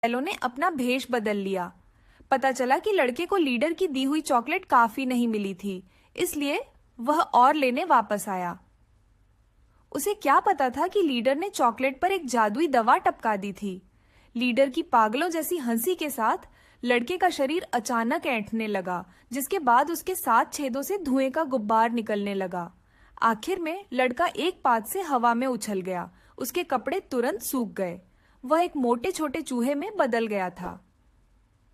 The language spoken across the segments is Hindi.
चुड़ैलों ने अपना भेष बदल लिया। पता चला कि लड़के को लीडर की दी हुई चॉकलेट काफी नहीं मिली थी, इसलिए वह और लेने वापस आया। उसे क्या पता था कि लीडर ने चॉकलेट पर एक जादुई दवा टपका दी थी। लीडर की पागलों जैसी हंसी के साथ लड़के का शरीर अचानक ऐंठने लगा, जिसके बाद उसके 7 छेदों से धुएं का गुब्बार निकलने लगा। आखिर में लड़का एक पाद से हवा में उछल गया। उसके कपड़े तुरंत सूख गए। वह एक मोटे छोटे चूहे में बदल गया था।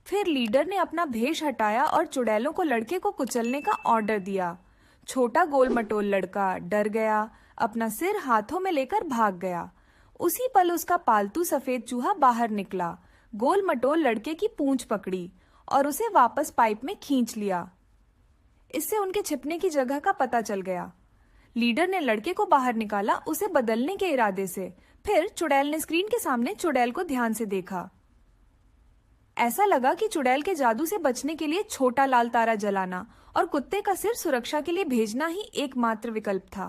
फिर लीडर ने अपना भेष हटाया और चुड़ैलों को लड़के को कुचलने का ऑर्डर दिया। छोटा गोल मटोल लड़का डर गया, अपना सिर हाथों में लेकर भाग गया। उसी पल उसका पालतू सफेद चूहा बाहर निकला, गोल मटोल लड़के की पूंछ पकड़ी और उसे वापस पाइप में खींच लिया। इससे उनके छिपने की जगह का पता चल गया। लीडर ने लड़के को बाहर निकाला, उसे बदलने के इरादे से। फिर चुड़ैल ने स्क्रीन के सामने चुड़ैल को ध्यान से देखा। ऐसा लगा कि चुड़ैल के जादू से बचने के लिए छोटा लाल तारा जलाना और कुत्ते का सिर सुरक्षा के लिए भेजना ही एकमात्र विकल्प था।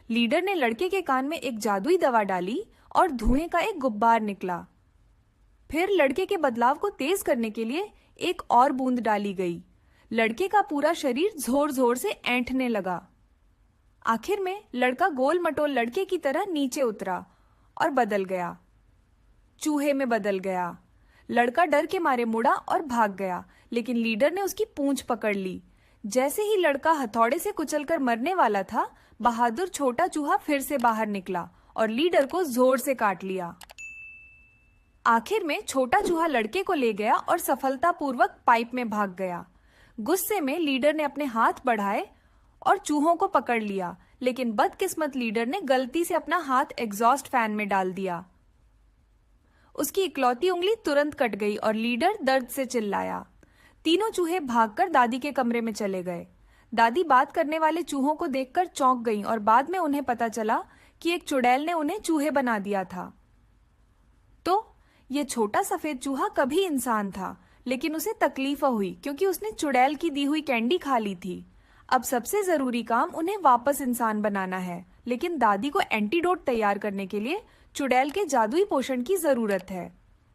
लीडर ने लड़के के कान में एक जादुई दवा डाली और धुएं का एक गुब्बार निकला। फिर लड़के के बदलाव को तेज करने के लिए एक और बूंद डाली गई। लड़के का पूरा शरीर जोर जोर से ऐंठने लगा। आखिर में लड़का गोल मटोल लड़के की तरह नीचे उतरा और बदल गया, चूहे में बदल गया। लड़का डर के मारे मुड़ा और भाग गया, लेकिन लीडर ने उसकी पूंछ पकड़ ली। जैसे ही लड़का हथौड़े से कुचलकर मरने वाला था, बहादुर छोटा चूहा फिर से बाहर निकला और लीडर को जोर से काट लिया। आखिर में छोटा चूहा लड़के को ले गया और सफलतापूर्वक पाइप में भाग गया। गुस्से में लीडर ने अपने हाथ बढ़ाए और चूहों को पकड़ लिया, लेकिन बदकिस्मत लीडर ने गलती से अपना हाथ एग्जॉस्ट फैन में डाल दिया। उसकी इकलौती उंगली तुरंत कट गई और लीडर दर्द से चिल्लाया। तीनों चूहे भागकर दादी के कमरे में चले गए। दादी बात करने वाले चूहों को देखकर चौंक गईं और बाद में उन्हें पता चला कि एक चुड़ैल ने उन्हें चूहे बना दिया था। तो ये छोटा सफेद चूहा कभी इंसान था, लेकिन उसे तकलीफ हुई क्योंकि उसने चुड़ैल की दी हुई कैंडी खा ली थी। अब सबसे जरूरी काम उन्हें वापस इंसान बनाना है, लेकिन दादी को एंटीडोट तैयार करने के लिए चुड़ैल के जादुई पोषण की जरूरत है।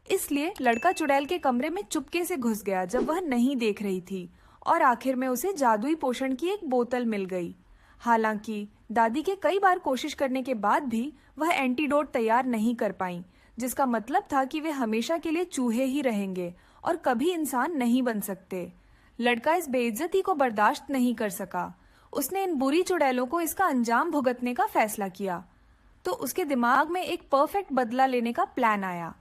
इसलिए लड़का चुड़ैल के कमरे में चुपके से घुस गया जब वह नहीं देख रही थी, और आखिर में उसे जादुई पोषण की एक बोतल मिल गई। हालांकि दादी के कई बार कोशिश करने के बाद भी वह एंटीडोट तैयार नहीं कर पाई, जिसका मतलब था कि वे हमेशा के लिए चूहे ही रहेंगे और कभी इंसान नहीं बन सकते। लड़का इस बेइज्जती को बर्दाश्त नहीं कर सका। उसने इन बुरी चुड़ैलों को इसका अंजाम भुगतने का फैसला किया। तो उसके दिमाग में एक परफेक्ट बदला लेने का प्लान आया।